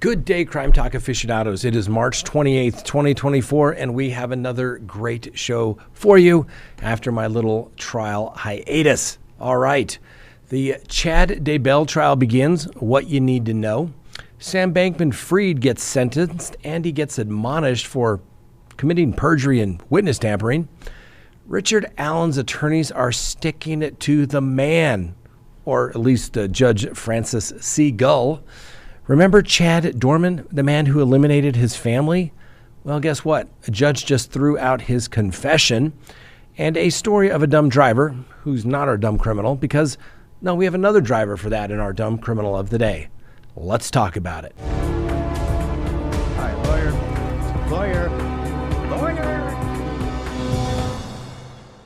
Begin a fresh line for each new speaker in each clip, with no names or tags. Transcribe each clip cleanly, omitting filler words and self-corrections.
Good day, CrimeTalk aficionados. It is March 28th, 2024, and we have another great show for you after my little trial hiatus. All right, the Chad Daybell trial begins. What you need to know. Sam Bankman-Fried gets sentenced, and he gets admonished for committing perjury and witness tampering. Richard Allen's attorneys are sticking it to the man, or at least Judge Francis C. Gull. Remember Chad Dorman, the man who eliminated his family? Well, guess what? A judge just threw out his confession and a story of a dumb driver who's not our dumb criminal because, no, we have another driver for that in our dumb criminal of the day. Let's talk about it.
Hi, lawyer.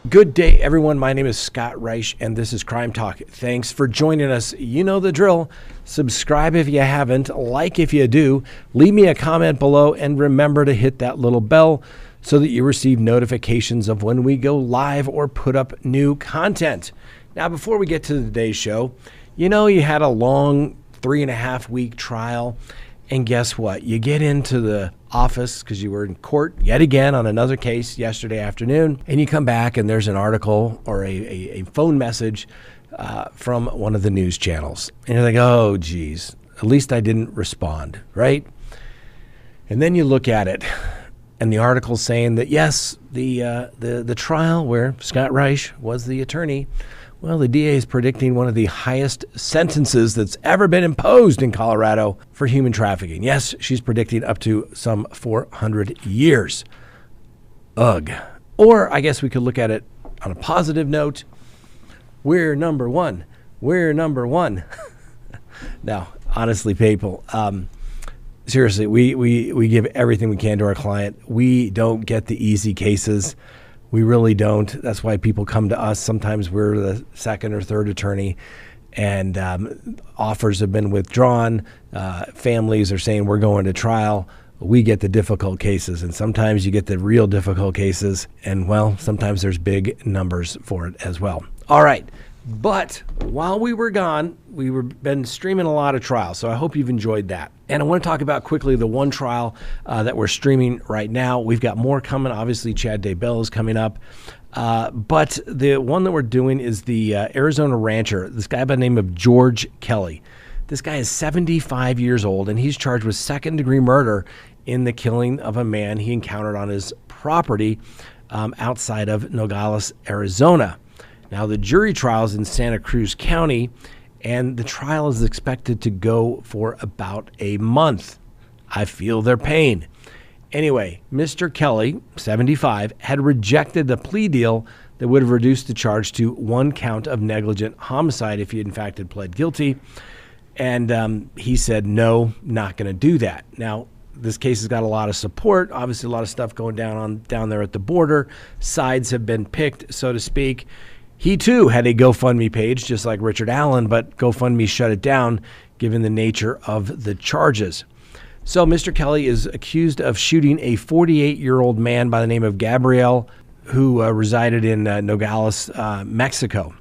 Good day, everyone. My name is Scott Reich, and this is Crime Talk. Thanks for joining us. You know the drill. Subscribe if you haven't, like if you do, leave me a comment below, and remember to hit that little bell so that you receive notifications of when we go live or put up new content. Now, before we get to today's show, you know you had a long 3.5-week trial, and guess what? You get into the office because you were in court yet again on another case yesterday afternoon, and you come back and there's an article or a phone message from one of the news channels. And you're like, oh, geez, at least I didn't respond, right? And then you look at it, and the article's saying that, yes, the trial where Scott Reich was the attorney, well, the DA is predicting one of the highest sentences that's ever been imposed in Colorado for human trafficking. Yes, she's predicting up to some 400 years. Ugh. Or I guess we could look at it on a positive note. We're number one. We're number one. Now, honestly, people, seriously, we give everything we can to our client. We don't get the easy cases. We really don't. That's why people come to us. Sometimes we're the second or third attorney, and offers have been withdrawn. Families are saying we're going to trial. We get the difficult cases, and sometimes you get the real difficult cases, and, well, sometimes there's big numbers for it as well. All right. But while we were gone, been streaming a lot of trials, so I hope you've enjoyed that. And I want to talk about quickly the one trial that we're streaming right now. We've got more coming. Obviously, Chad Daybell is coming up. But the one that we're doing is the Arizona rancher, this guy by the name of George Kelly. This guy is 75 years old, and he's charged with second-degree murder in the killing of a man he encountered on his property outside of Nogales, Arizona. Now, the jury trial is in Santa Cruz County, and the trial is expected to go for about a month. I feel their pain. Anyway, Mr. Kelly, 75, had rejected the plea deal that would have reduced the charge to one count of negligent homicide if he, in fact, had pled guilty. And he said, no, not going to do that. Now, this case has got a lot of support. Obviously, a lot of stuff going down there at the border. Sides have been picked, so to speak. He, too, had a GoFundMe page, just like Richard Allen, but GoFundMe shut it down given the nature of the charges. So Mr. Kelly is accused of shooting a 48-year-old man by the name of Gabriel who resided in Nogales, Mexico.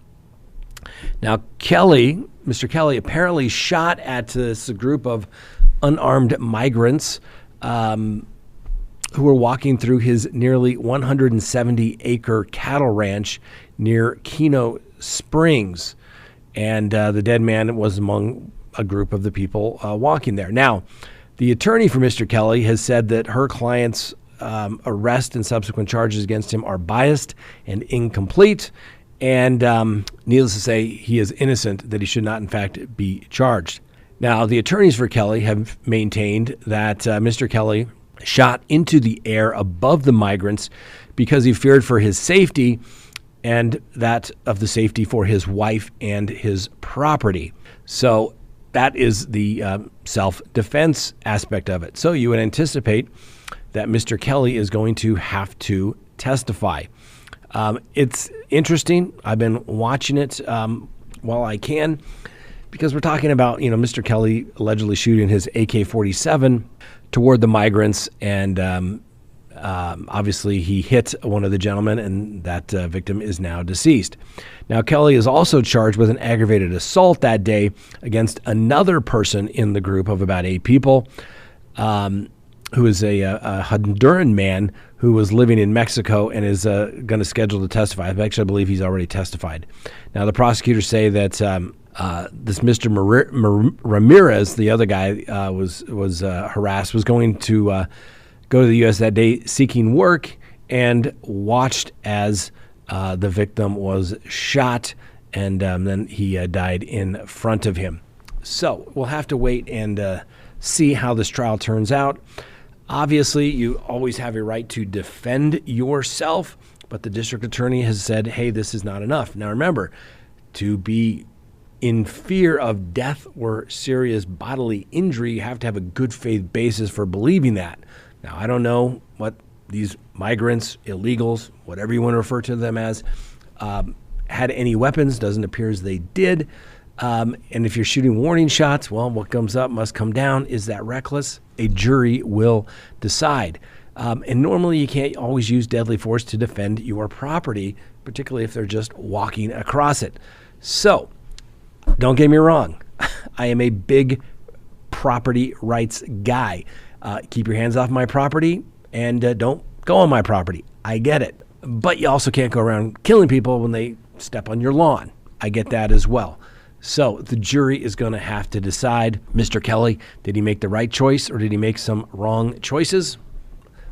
Now, Mr. Kelly apparently shot at this group of unarmed migrants who were walking through his nearly 170-acre cattle ranch near Keno Springs. And the dead man was among a group of the people walking there. Now, the attorney for Mr. Kelly has said that her client's arrest and subsequent charges against him are biased and incomplete. And needless to say, he is innocent, that he should not, in fact, be charged. Now, the attorneys for Kelly have maintained that Mr. Kelly shot into the air above the migrants because he feared for his safety and that of the safety for his wife and his property. So that is the self-defense aspect of it. So you would anticipate that Mr. Kelly is going to have to testify. It's interesting. I've been watching it while I can, because we're talking about, Mr. Kelly allegedly shooting his AK-47 toward the migrants and Obviously, he hit one of the gentlemen, and that victim is now deceased. Now, Kelly is also charged with an aggravated assault that day against another person in the group of about 8 people, who is a Honduran man who was living in Mexico and is going to schedule to testify. Actually, I believe he's already testified. Now, the prosecutors say that this Mr. Ramirez, the other guy, was harassed, was going to go to the U.S. that day seeking work, and watched as the victim was shot, and then he died in front of him. So we'll have to wait and see how this trial turns out. Obviously, you always have a right to defend yourself, but the district attorney has said, hey, this is not enough. Now, remember, to be in fear of death or serious bodily injury, you have to have a good faith basis for believing that. Now, I don't know what these migrants, illegals, whatever you want to refer to them as, had any weapons. Doesn't appear as they did. And if you're shooting warning shots, well, what comes up must come down. Is that reckless? A jury will decide. And normally you can't always use deadly force to defend your property, particularly if they're just walking across it. So, don't get me wrong. I am a big property rights guy. Keep your hands off my property and don't go on my property. I get it. But you also can't go around killing people when they step on your lawn. I get that as well. So the jury is going to have to decide, Mr. Kelly, did he make the right choice or did he make some wrong choices?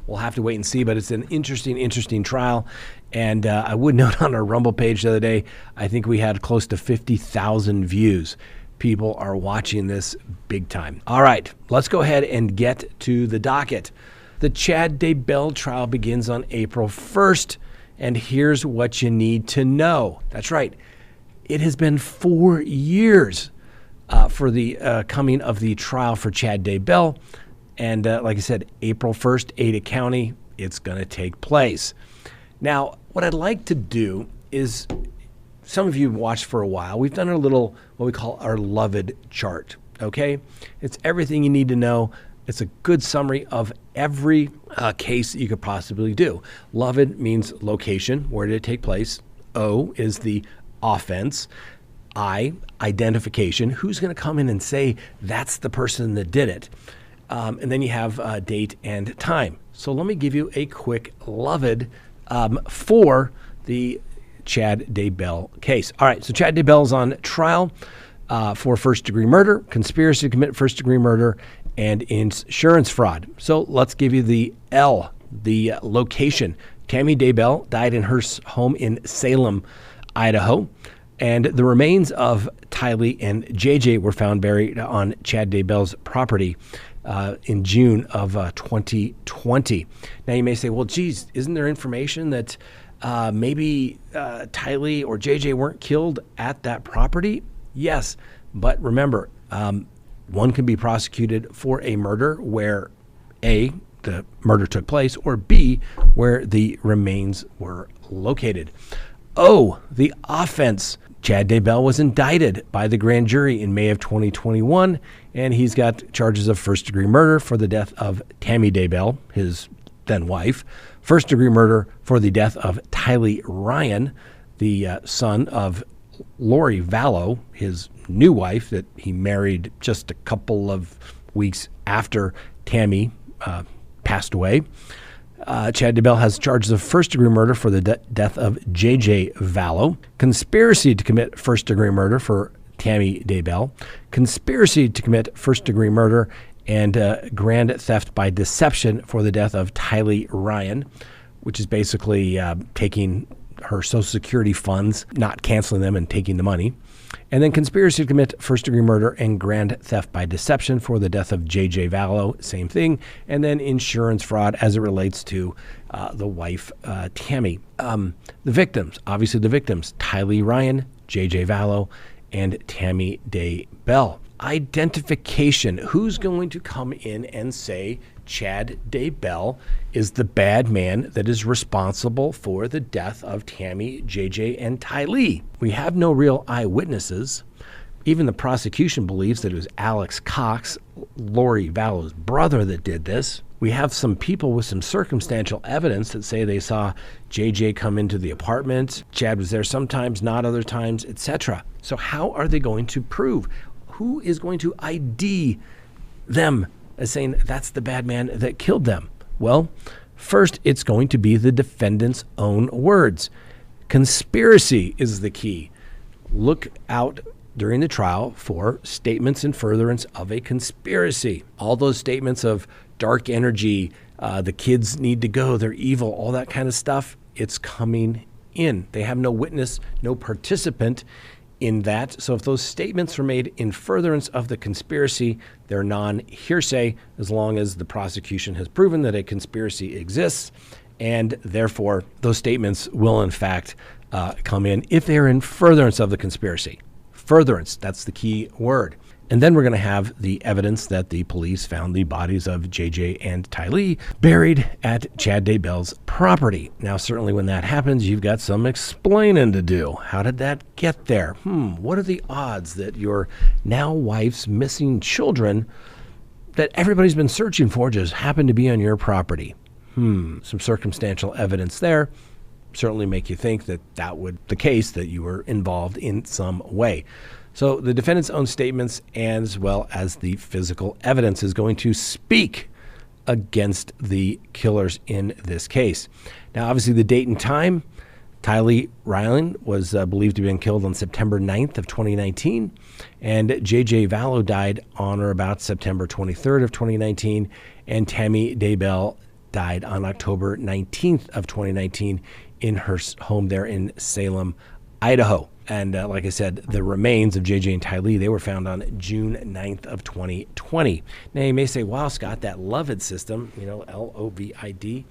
We'll have to wait and see, but it's an interesting trial. And I would note on our Rumble page the other day, I think we had close to 50,000 views. People are watching this big time. All right, let's go ahead and get to the docket. The Chad Daybell trial begins on April 1st, and here's what you need to know. That's right. It has been 4 years for the coming of the trial for Chad Daybell. And like I said, April 1st, Ada County, it's going to take place. Now, what I'd like to do is, some of you have watched for a while, we've done a little, what we call our loved chart, okay? It's everything you need to know. It's a good summary of every case that you could possibly do. Loved means location, where did it take place? O is the offense. I, identification, who's going to come in and say that's the person that did it? And then you have date and time. So let me give you a quick loved for the Chad Daybell case. All right, so Chad Daybell is on trial for first-degree murder, conspiracy to commit first-degree murder, and insurance fraud. So let's give you the L, the location. Tammy Daybell died in her home in Salem, Idaho, and the remains of Tylee and JJ were found buried on Chad Daybell's property in June of 2020. Now you may say, well, geez, isn't there information that maybe Tylee or JJ weren't killed at that property? Yes, but remember, one can be prosecuted for a murder where A, the murder took place, or B, where the remains were located. O, the offense. Chad Daybell was indicted by the grand jury in May of 2021, and he's got charges of first-degree murder for the death of Tammy Daybell, his then wife, first-degree murder for the death of Tylee Ryan, the son of Lori Vallow, his new wife that he married just a couple of weeks after Tammy passed away. Chad Daybell has charges of first-degree murder for the death of J.J. Vallow, conspiracy to commit first-degree murder for Tammy Daybell, conspiracy to commit first-degree murder, and grand theft by deception for the death of Tylee Ryan, which is basically taking her Social Security funds, not canceling them, and taking the money. And then conspiracy to commit first-degree murder and grand theft by deception for the death of J.J. Vallow, same thing. And then insurance fraud as it relates to the wife, Tammy. The victims, obviously the victims, Tylee Ryan, J.J. Vallow, and Tammy Daybell. Identification. Who's going to come in and say Chad Daybell is the bad man that is responsible for the death of Tammy, JJ, and Tylee? We have no real eyewitnesses. Even the prosecution believes that it was Alex Cox, Lori Vallow's brother, that did this. We have some people with some circumstantial evidence that say they saw JJ come into the apartment. Chad was there sometimes, not other times, etc. So how are they going to prove? Who is going to ID them as saying that's the bad man that killed them? Well, first, it's going to be the defendant's own words. Conspiracy is the key. Look out during the trial for statements in furtherance of a conspiracy. All those statements of dark energy, the kids need to go, they're evil, all that kind of stuff, it's coming in. They have no witness, no participant in that. So if those statements were made in furtherance of the conspiracy, they're non-hearsay as long as the prosecution has proven that a conspiracy exists, and therefore those statements will in fact come in if they're in furtherance of the conspiracy. Furtherance, that's the key word. And then we're going to have the evidence that the police found the bodies of JJ and Tylee buried at Chad Daybell's property. Now, certainly when that happens, you've got some explaining to do. How did that get there? What are the odds that your now wife's missing children that everybody's been searching for just happened to be on your property? Some circumstantial evidence there certainly make you think that that would the case, that you were involved in some way. So the defendant's own statements as well as the physical evidence is going to speak against the killers in this case. Now, obviously, the date and time, Tylee Ryland was believed to have been killed on September 9th of 2019, and JJ Vallow died on or about September 23rd of 2019, and Tammy Daybell died on October 19th of 2019 in her home there in Salem, Idaho. And like I said, the remains of JJ and Tylee, they were found on June 9th of 2020. Now, you may say, wow, Scott, that LOVID system, LOVID,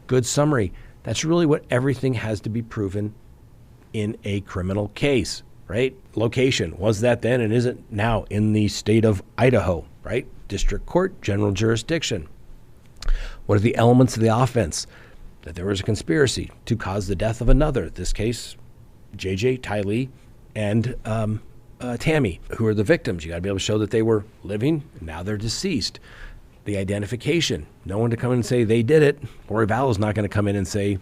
good summary. That's really what everything has to be proven in a criminal case, right? Location, was that then and isn't now in the state of Idaho, right? District court, general jurisdiction. What are the elements of the offense? That there was a conspiracy to cause the death of another. In this case, JJ, Tylee, and Tammy, who are the victims. You got to be able to show that they were living, and now they're deceased. The identification. No one to come in and say they did it. Lori Vallow's not going to come in and say,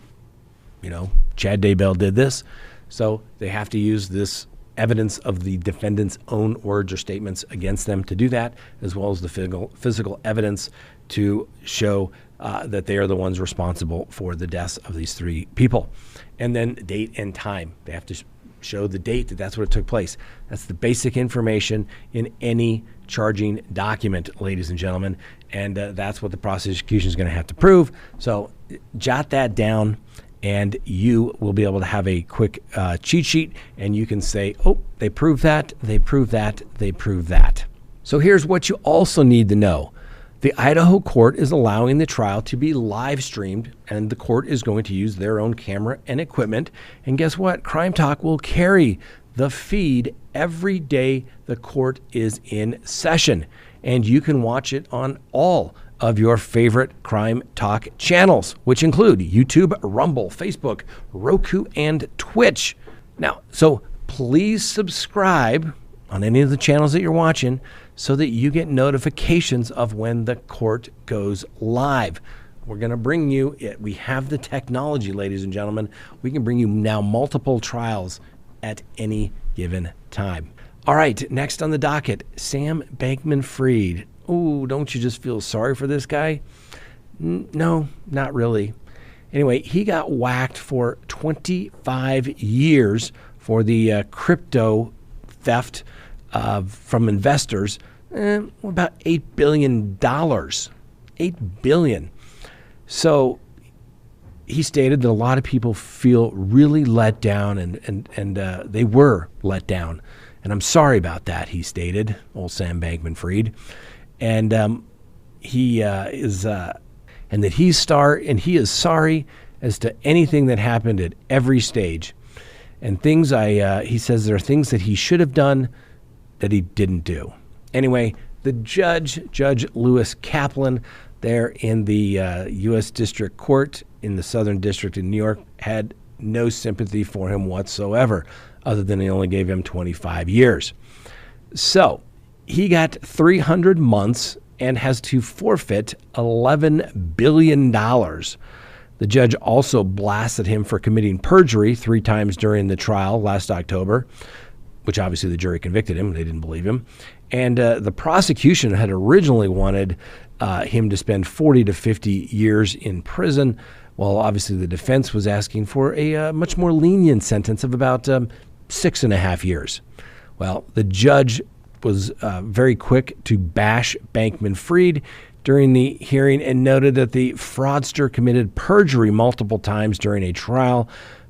Chad Daybell did this. So they have to use this evidence of the defendant's own words or statements against them to do that, as well as the physical evidence to show that they are the ones responsible for the deaths of these three people. And then date and time. They have to show the date that that's what it took place. That's the basic information in any charging document, ladies and gentlemen. And that's what the prosecution is going to have to prove. So jot that down, and you will be able to have a quick cheat sheet, and you can say, oh, they proved that, they proved that, they proved that. So here's what you also need to know. The Idaho court is allowing the trial to be live streamed, and the court is going to use their own camera and equipment. And guess what? CrimeTalk will carry the feed every day the court is in session, and you can watch it on all of your favorite CrimeTalk channels, which include YouTube, Rumble, Facebook, Roku, and Twitch. Now, so please subscribe on any of the channels that you're watching so that you get notifications of when the court goes live. We're going to bring you it. We have the technology, ladies and gentlemen. We can bring you now multiple trials at any given time. All right, next on the docket, Sam Bankman-Fried. Oh, don't you just feel sorry for this guy? No, not really. Anyway, he got whacked for 25 years for the crypto theft from investors, about $8 billion. $8 billion. So he stated that a lot of people feel really let down, and they were let down. And I'm sorry about that, he stated, old Sam Bankman-Fried. And he is sorry as to anything that happened at every stage. And he says there are things that he should have done that he didn't do. Anyway, the Judge Lewis Kaplan there in the U.S. District Court in the Southern District in New York had no sympathy for him whatsoever, other than he only gave him 25 years. So he got 300 months and has to forfeit $11 billion. The judge also blasted him for committing perjury 3 times during the trial last October, which obviously the jury convicted him. They didn't believe him. And the prosecution had originally wanted him to spend 40 to 50 years in prison, while obviously the defense was asking for a much more lenient sentence of about 6.5 years. Well, the judge was very quick to bash Bankman-Fried during the hearing and noted that the fraudster committed perjury multiple times during a trial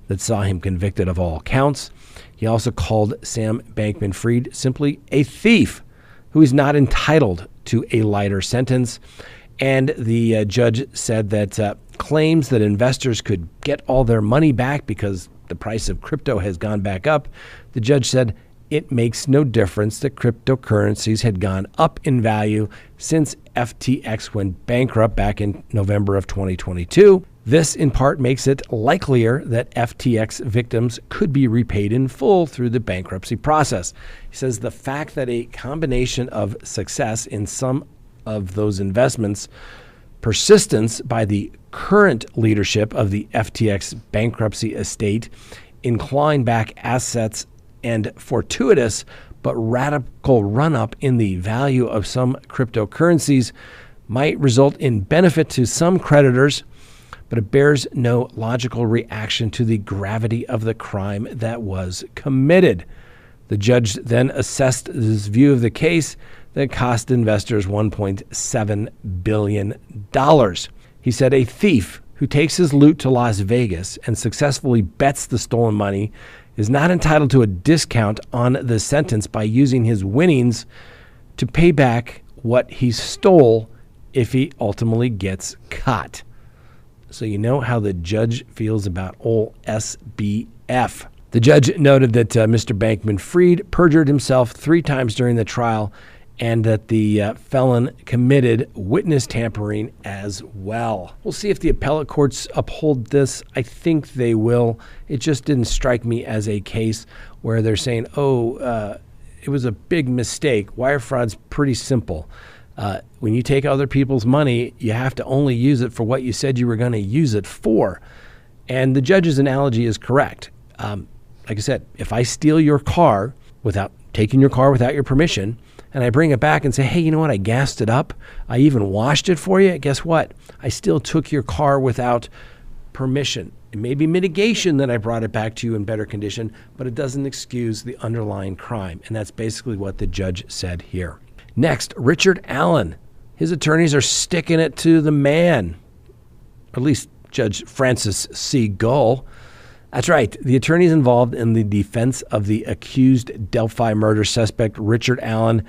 that saw him convicted of all counts. He also called Sam Bankman-Fried simply a thief who is not entitled to a lighter sentence. And the judge said that claims that investors could get all their money back because the price of crypto has gone back up, the judge said it makes no difference that cryptocurrencies had gone up in value since FTX went bankrupt back in November of 2022. This, in part, makes it likelier that FTX victims could be repaid in full through the bankruptcy process. He says the fact that a combination of success in some of those investments, persistence by the current leadership of the FTX bankruptcy estate in clawing back assets and fortuitous but radical run-up in the value of some cryptocurrencies might result in benefit to some creditors, but it bears no logical reaction to the gravity of the crime that was committed. The judge then assessed his view of the case that cost investors $1.7 billion. He said a thief who takes his loot to Las Vegas and successfully bets the stolen money is not entitled to a discount on the sentence by using his winnings to pay back what he stole if he ultimately gets caught. So you know how the judge feels about old SBF. The judge noted that Mr. Bankman-Fried perjured himself 3 times during the trial and that the felon committed witness tampering as well. We'll see if the appellate courts uphold this. I think they will. It just didn't strike me as a case where they're saying, it was a big mistake. Wire fraud's pretty simple. When you take other people's money, you have to only use it for what you said you were going to use it for. And the judge's analogy is correct. Like I said, if I steal your car without taking your car without your permission, and I bring it back and say, hey, you know what? I gassed it up. I even washed it for you. Guess what? I still took your car without permission. It may be mitigation that I brought it back to you in better condition, but it doesn't excuse the underlying crime. And that's basically what the judge said here. Next, Richard Allen. His attorneys are sticking it to the man, or at least Judge Francis C. Gull. That's right. The attorneys involved in the defense of the accused Delphi murder suspect Richard Allen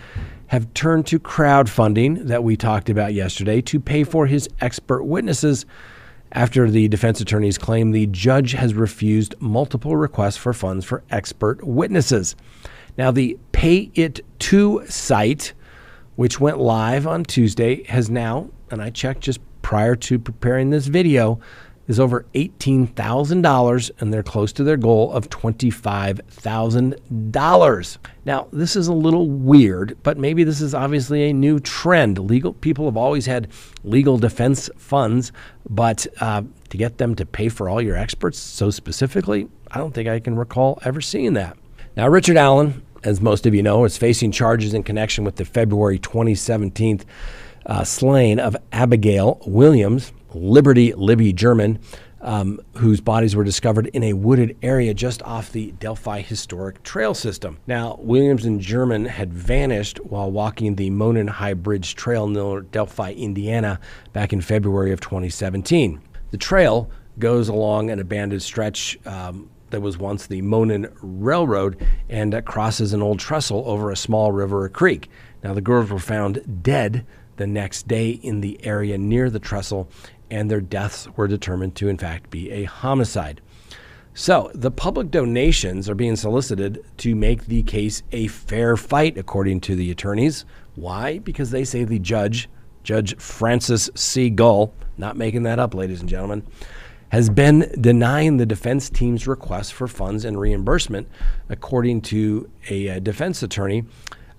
have turned to crowdfunding that we talked about yesterday to pay for his expert witnesses after the defense attorneys claim the judge has refused multiple requests for funds for expert witnesses. Now, the Pay It To site, which went live on Tuesday, has now, and I checked just prior to preparing this video, is over $18,000, and they're close to their goal of $25,000. Now, this is a little weird, but maybe this is obviously a new trend. Legal people have always had legal defense funds, but to get them to pay for all your experts so specifically, I don't think I can recall ever seeing that. Now, Richard Allen, as most of you know, is facing charges in connection with the February 2017 slaying of Abigail Williams, Liberty Libby German, whose bodies were discovered in a wooded area just off the Delphi Historic Trail System. Now, Williams and German had vanished while walking the Monon High Bridge Trail near Delphi, Indiana, back in February of 2017. The trail goes along an abandoned stretch that was once the Monon Railroad and crosses an old trestle over a small river or creek. Now, the girls were found dead the next day in the area near the trestle, and their deaths were determined to, in fact, be a homicide. So the public donations are being solicited to make the case a fair fight, according to the attorneys. Why? Because they say the Judge Francis C. Gull, not making that up, ladies and gentlemen, has been denying the defense team's request for funds and reimbursement, according to a defense attorney.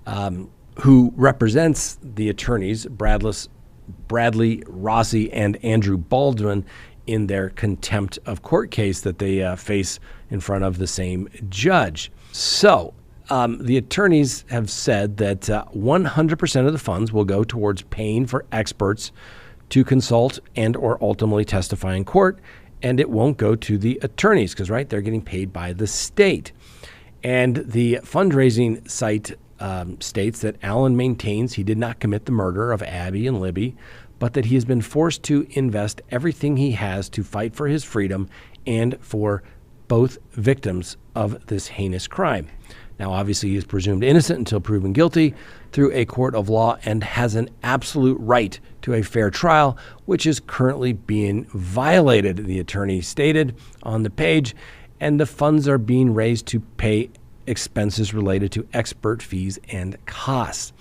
who represents the attorneys, Bradley, Rossi, and Andrew Baldwin, in their contempt of court case that they face in front of the same judge. So the attorneys have said that 100% of the funds will go towards paying for experts to consult and or ultimately testify in court, and it won't go to the attorneys because, right, they're getting paid by the state. And the fundraising site states that Allen maintains he did not commit the murder of Abby and Libby, but that he has been forced to invest everything he has to fight for his freedom and for both victims of this heinous crime. Now, obviously, he is presumed innocent until proven guilty through a court of law and has an absolute right to a fair trial, which is currently being violated, the attorney stated on the page, and the funds are being raised to pay expenses related to expert fees and costs.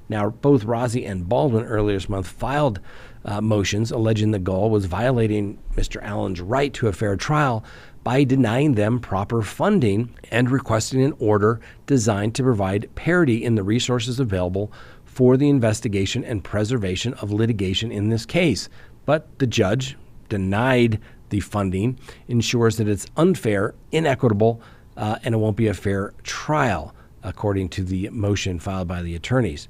Now, both Rossi and Baldwin earlier this month filed motions alleging the Gull was violating Mr. Allen's right to a fair trial by denying them proper funding and requesting an order designed to provide parity in the resources available for the investigation and preservation of litigation in this case. But the judge denied the funding, ensures that it's unfair, inequitable, and it won't be a fair trial, according to the motion filed by the attorneys.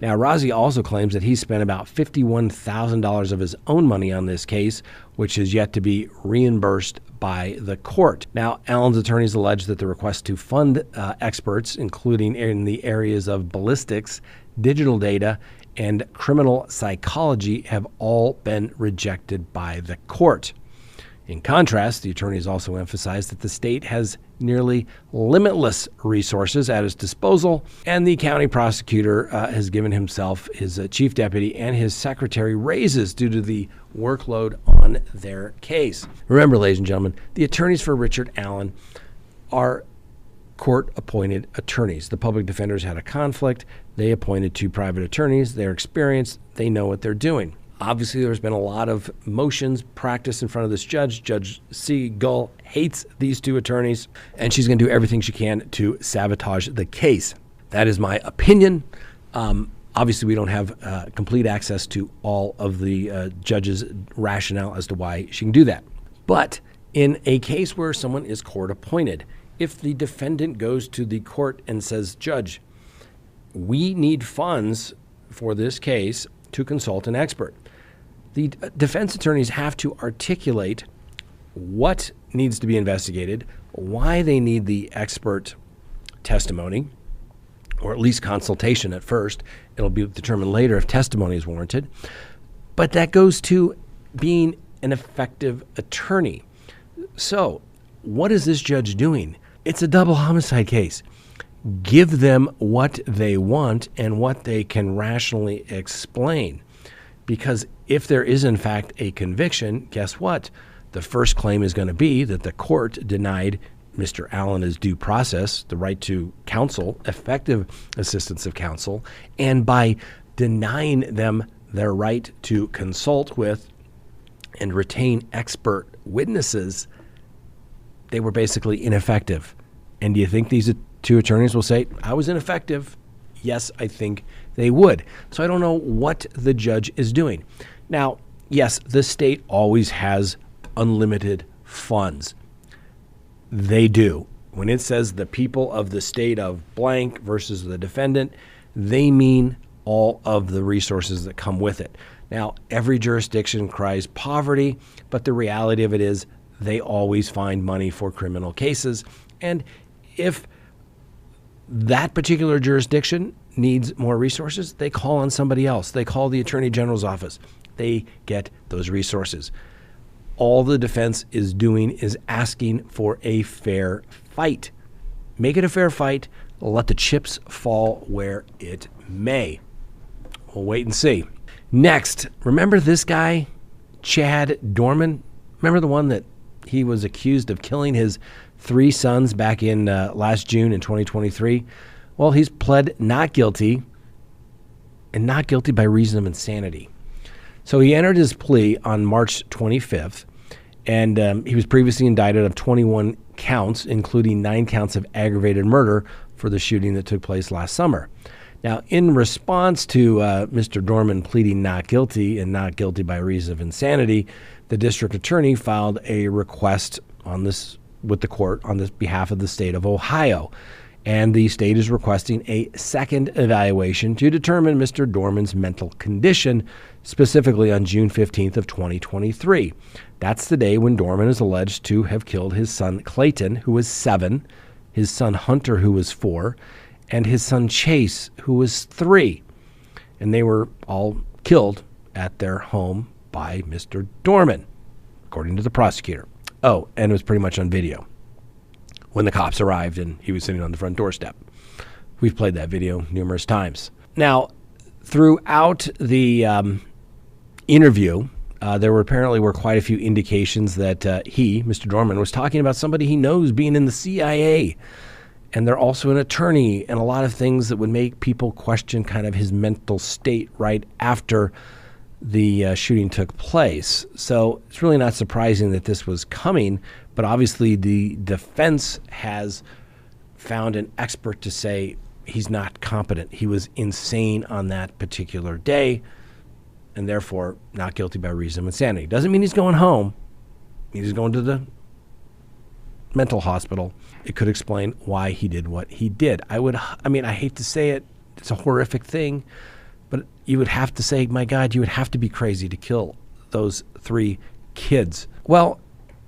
Now, Rossi also claims that he spent about $51,000 of his own money on this case, which is yet to be reimbursed by the court. Now, Allen's attorneys allege that the request to fund experts, including in the areas of ballistics, digital data, and criminal psychology, have all been rejected by the court. In contrast, the attorneys also emphasized that the state has nearly limitless resources at its disposal, and the county prosecutor has given himself, his chief deputy, and his secretary raises due to the workload on their case. Remember, ladies and gentlemen, the attorneys for Richard Allen are court-appointed attorneys. The public defenders had a conflict. They appointed two private attorneys. They're experienced. They know what they're doing. Obviously, there's been a lot of motions practiced in front of this judge. Judge C. Gull hates these two attorneys, and she's going to do everything she can to sabotage the case. That is my opinion. Obviously, we don't have complete access to all of the judge's rationale as to why she can do that. But in a case where someone is court-appointed, if the defendant goes to the court and says, Judge, we need funds for this case to consult an expert, the defense attorneys have to articulate what needs to be investigated, why they need the expert testimony, or at least consultation at first. It'll be determined later if testimony is warranted. But that goes to being an effective attorney. So what is this judge doing? It's a double homicide case. Give them what they want and what they can rationally explain. Because if there is, in fact, a conviction, guess what? The first claim is going to be that the court denied Mr. Allen his due process, the right to counsel, effective assistance of counsel, and by denying them their right to consult with and retain expert witnesses, they were basically ineffective. And do you think these two attorneys will say, I was ineffective? Yes, I think they would. So I don't know what the judge is doing. Now, yes, the state always has unlimited funds. They do. When it says the people of the state of blank versus the defendant, they mean all of the resources that come with it. Now, every jurisdiction cries poverty, but the reality of it is they always find money for criminal cases. And if that particular jurisdiction needs more resources, they call on somebody else. They call the Attorney General's office. They get those resources. All the defense is doing is asking for a fair fight. Make it a fair fight. Let the chips fall where it may. We'll wait and see. Next, remember this guy, Chad Daybell? Remember the one that he was accused of killing his 3 sons back in last June in 2023? Well, he's pled not guilty, and not guilty by reason of insanity. So he entered his plea on March 25th, and he was previously indicted of 21 counts, including 9 counts of aggravated murder for the shooting that took place last summer. Now, in response to Mr. Dorman pleading not guilty and not guilty by reason of insanity, the district attorney filed a request on this with the court on the behalf of the state of Ohio. And the state is requesting a second evaluation to determine Mr. Dorman's mental condition, specifically on June 15th of 2023. That's the day when Dorman is alleged to have killed his son Clayton, who was 7, his son Hunter, who was 4, and his son Chase, who was 3. And they were all killed at their home by Mr. Dorman, according to the prosecutor. Oh, and it was pretty much on video when the cops arrived and he was sitting on the front doorstep. We've played that video numerous times. Now, throughout the interview, there apparently were quite a few indications that he, Mr. Dorman, was talking about somebody he knows being in the CIA. And they're also an attorney, and a lot of things that would make people question kind of his mental state right after the shooting took place. So it's really not surprising that this was coming, but obviously the defense has found an expert to say he's not competent. He was insane on that particular day, and therefore not guilty by reason of insanity. Doesn't mean he's going home. He's going to the mental hospital. It could explain why he did what he did. I hate to say it. It's a horrific thing, but you would have to say, my God, you would have to be crazy to kill those 3 kids. Well,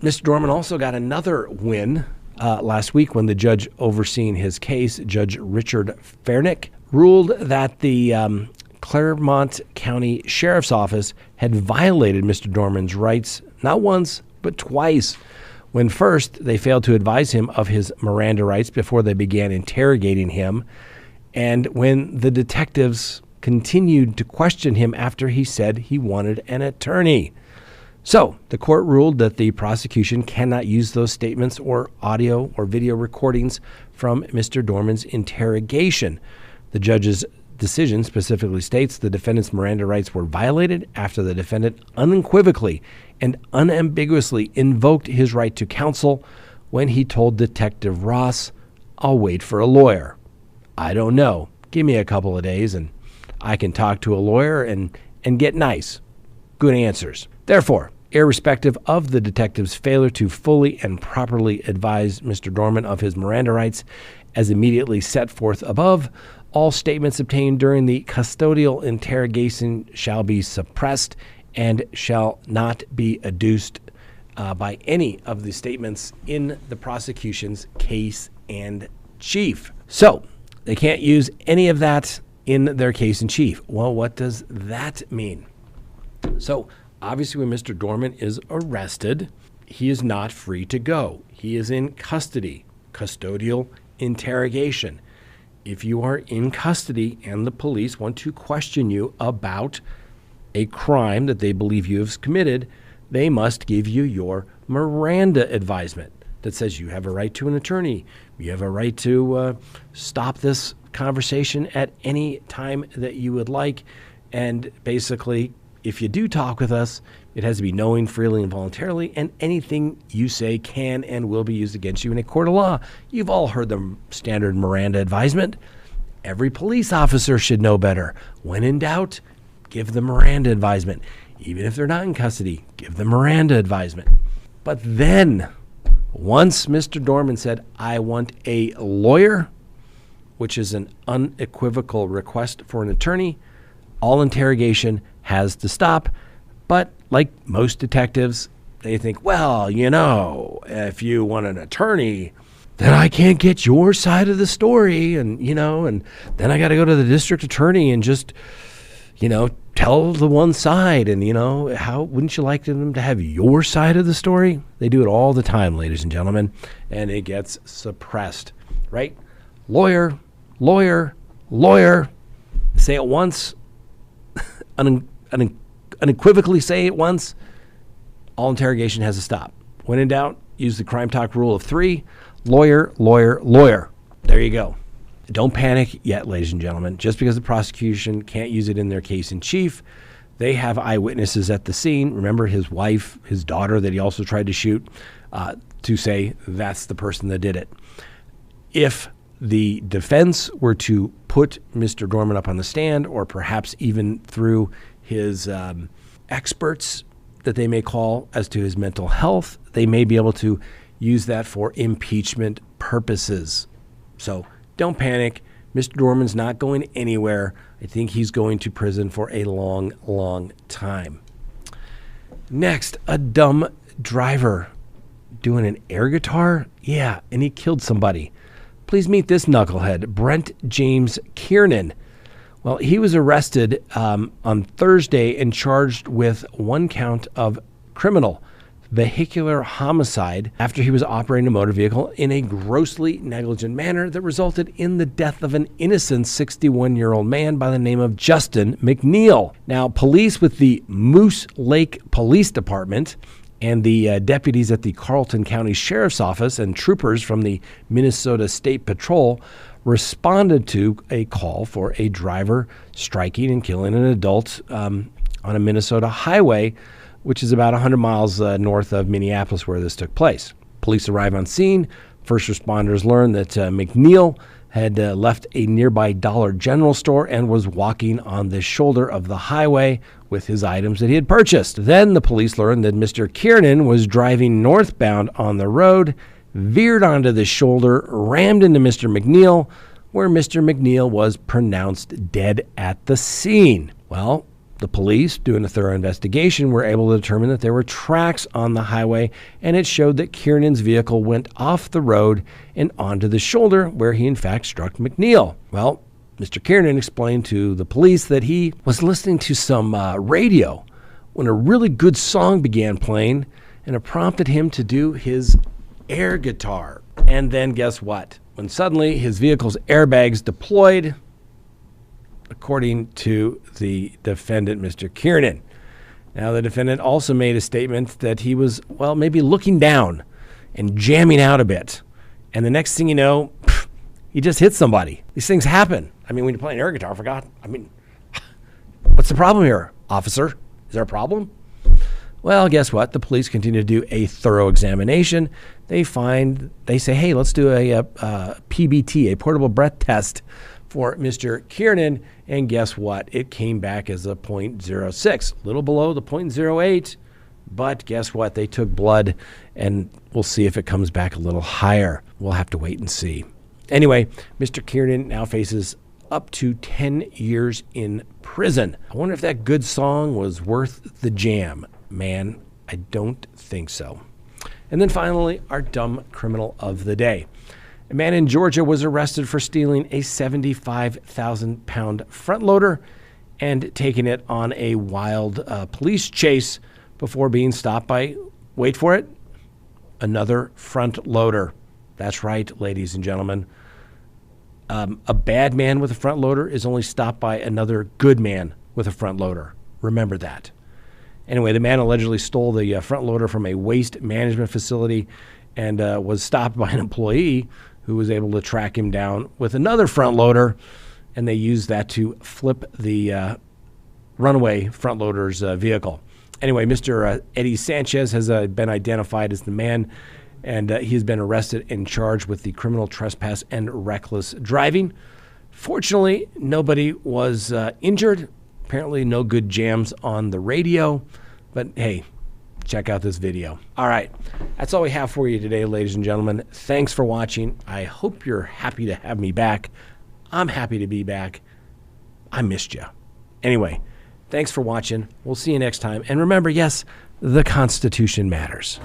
Mr. Dorman also got another win last week when the judge overseeing his case, Judge Richard Fernick, ruled that the Claremont County Sheriff's Office had violated Mr. Dorman's rights not once, but twice. When first, they failed to advise him of his Miranda rights before they began interrogating him, and when the detectives continued to question him after he said he wanted an attorney. So the court ruled that the prosecution cannot use those statements or audio or video recordings from Mr. Dorman's interrogation. The judge's decision specifically states the defendant's Miranda rights were violated after the defendant unequivocally and unambiguously invoked his right to counsel when he told Detective Ross, "I'll wait for a lawyer. I don't know. Give me a couple of days and I can talk to a lawyer and get nice, good answers." Therefore, irrespective of the detective's failure to fully and properly advise Mr. Dorman of his Miranda rights, as immediately set forth above, all statements obtained during the custodial interrogation shall be suppressed and shall not be adduced by any of the statements in the prosecution's case in chief. So they can't use any of that in their case in chief. Well, what does that mean? So obviously, when Mr. Dorman is arrested, he is not free to go. He is in custody, custodial interrogation. If you are in custody and the police want to question you about a crime that they believe you have committed, they must give you your Miranda advisement that says you have a right to an attorney. You have a right to stop this conversation at any time that you would like. And basically, if you do talk with us, it has to be knowing, freely, and voluntarily, and anything you say can and will be used against you in a court of law. You've all heard the standard Miranda advisement. Every police officer should know better. When in doubt, give the Miranda advisement. Even if they're not in custody, give the Miranda advisement. But then, once Mr. Dorman said, "I want a lawyer," which is an unequivocal request for an attorney, all interrogation has to stop. But like most detectives, they think, well, if you want an attorney, then I can't get your side of the story. And then I got to go to the district attorney and just, tell the one side. And, how wouldn't you like them to have your side of the story? They do it all the time, ladies and gentlemen, and it gets suppressed, right? Lawyer, lawyer, lawyer. Say it once. Unequivocally say it once, all interrogation has to stop. When in doubt, use the CrimeTalk rule of 3, lawyer, lawyer, lawyer. There you go. Don't panic yet, ladies and gentlemen. Just because the prosecution can't use it in their case in chief, they have eyewitnesses at the scene. Remember his wife, his daughter that he also tried to shoot, to say that's the person that did it. If the defense were to put Mr. Dorman up on the stand, or perhaps even through his experts that they may call as to his mental health, they may be able to use that for impeachment purposes. So don't panic. Mr. Dorman's not going anywhere. I think he's going to prison for a long, long time. Next, a dumb driver doing an air guitar. Yeah, and he killed somebody. Please meet this knucklehead, Brent James Kiernan. Well, he was arrested on Thursday and charged with one count of criminal vehicular homicide after he was operating a motor vehicle in a grossly negligent manner that resulted in the death of an innocent 61-year-old man by the name of Justin McNeil. Now, police with the Moose Lake Police Department and the deputies at the Carlton County Sheriff's Office and troopers from the Minnesota State Patrol responded to a call for a driver striking and killing an adult on a Minnesota highway, which is about 100 miles north of Minneapolis, where this took place. Police arrive on scene. First responders learned that McNeil had left a nearby Dollar General store and was walking on the shoulder of the highway with his items that he had purchased. Then the police learned that Mr. Kiernan was driving northbound on the road, veered onto the shoulder, rammed into Mr. McNeil, where Mr. McNeil was pronounced dead at the scene. Well, the police, doing a thorough investigation, were able to determine that there were tracks on the highway, and it showed that Kiernan's vehicle went off the road and onto the shoulder, where he in fact struck McNeil. Well, Mr. Kiernan explained to the police that he was listening to some radio when a really good song began playing, and it prompted him to do his air guitar. And then guess what? When suddenly his vehicle's airbags deployed, according to the defendant, Mr. Kiernan. Now, the defendant also made a statement that he was, well, maybe looking down and jamming out a bit. And the next thing you know, he just hit somebody. These things happen. I mean, when you're playing air guitar, I forgot. I mean, what's the problem here, officer? Is there a problem? Well, guess what? The police continue to do a thorough examination. They say, hey, let's do a PBT, a portable breath test for Mr. Kiernan, and guess what? It came back as a .06, a little below the .08, but guess what? They took blood, and we'll see if it comes back a little higher. We'll have to wait and see. Anyway, Mr. Kiernan now faces up to 10 years in prison. I wonder if that good song was worth the jam. Man, I don't think so. And then finally, our dumb criminal of the day. A man in Georgia was arrested for stealing a 75,000-pound front loader and taking it on a wild police chase before being stopped by, wait for it, another front loader. That's right, ladies and gentlemen. A bad man with a front loader is only stopped by another good man with a front loader. Remember that. Anyway, the man allegedly stole the front loader from a waste management facility and was stopped by an employee who was able to track him down with another front loader, and they used that to flip the runaway front loader's vehicle. Anyway, Mr. Eddie Sanchez has been identified as the man, and he's been arrested and charged with the criminal trespass and reckless driving. Fortunately, nobody was injured. Apparently, no good jams on the radio, but hey, check out this video. All right, that's all we have for you today, ladies and gentlemen. Thanks for watching. I hope you're happy to have me back. I'm happy to be back. I missed you. Anyway, thanks for watching. We'll see you next time. And remember, yes, the Constitution matters.